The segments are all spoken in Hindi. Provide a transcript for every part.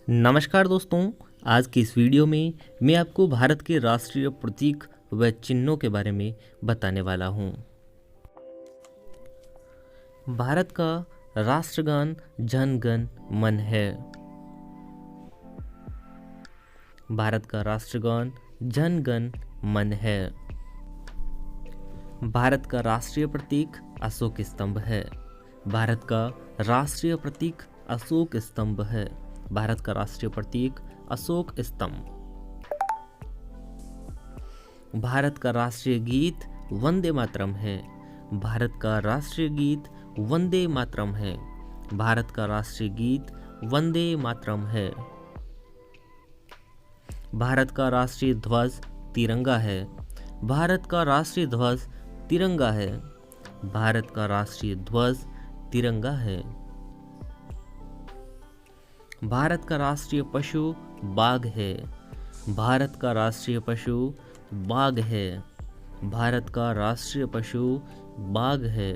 नमस्कार दोस्तों, आज की इस वीडियो में मैं आपको भारत के राष्ट्रीय प्रतीक व चिन्हों के बारे में बताने वाला हूँ। भारत का राष्ट्रगान जन गण मन है। भारत का राष्ट्रगान जन गण मन है। भारत का राष्ट्रीय प्रतीक अशोक स्तंभ है। भारत का राष्ट्रीय प्रतीक अशोक स्तंभ है। भारत का राष्ट्रीय प्रतीक अशोक स्तंभ। भारत का राष्ट्रीय गीत वंदे मातरम है। भारत का राष्ट्रीय गीत वंदे मातरम है। भारत का राष्ट्रीय गीत वंदे मातरम है। भारत का राष्ट्रीय ध्वज तिरंगा है। भारत का राष्ट्रीय ध्वज तिरंगा है। भारत का राष्ट्रीय ध्वज तिरंगा है। भारत का राष्ट्रीय पशु बाघ है। भारत का राष्ट्रीय पशु बाघ है। भारत का राष्ट्रीय पशु बाघ है।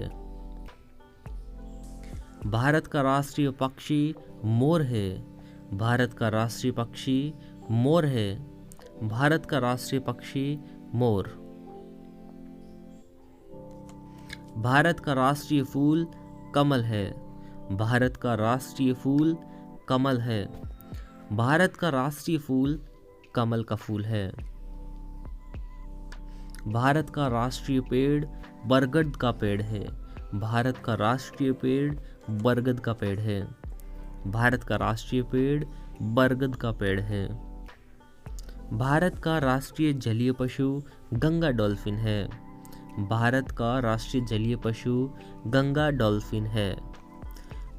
भारत का राष्ट्रीय पक्षी मोर है। भारत का राष्ट्रीय पक्षी मोर है। भारत का राष्ट्रीय पक्षी मोर। भारत का राष्ट्रीय फूल कमल है। भारत का राष्ट्रीय फूल कमल है। भारत का राष्ट्रीय फूल कमल का फूल है। भारत का राष्ट्रीय पेड़ बरगद का पेड़ है। भारत का राष्ट्रीय पेड़ बरगद का पेड़ है। भारत का राष्ट्रीय पेड़ बरगद का पेड़ है। भारत का राष्ट्रीय जलीय पशु गंगा डॉल्फिन है। भारत का राष्ट्रीय जलीय पशु गंगा डॉल्फिन है।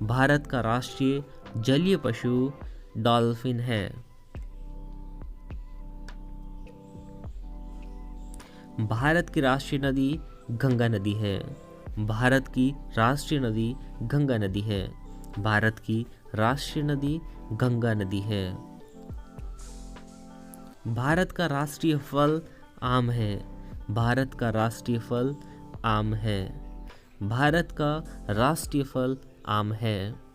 भारत का राष्ट्रीय जलीय पशु डॉल्फिन है। भारत की राष्ट्रीय नदी गंगा नदी है। भारत की राष्ट्रीय नदी गंगा नदी है। भारत की राष्ट्रीय नदी गंगा नदी है। भारत का राष्ट्रीय फल आम है। भारत का राष्ट्रीय फल आम है। भारत का राष्ट्रीय फल आम है।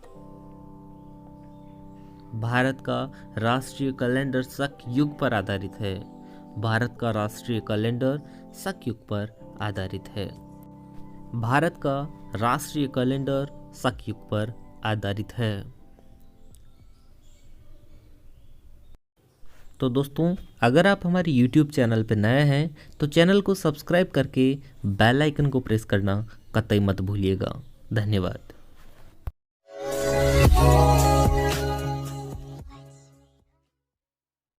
भारत का राष्ट्रीय कैलेंडर शक युग पर आधारित है। भारत का राष्ट्रीय कैलेंडर शक युग पर आधारित है। भारत का राष्ट्रीय कैलेंडर शक युग पर आधारित है। तो दोस्तों, अगर आप हमारे YouTube चैनल पर नए हैं तो चैनल को सब्सक्राइब करके बेल आइकन को प्रेस करना कतई मत भूलिएगा। धन्यवाद।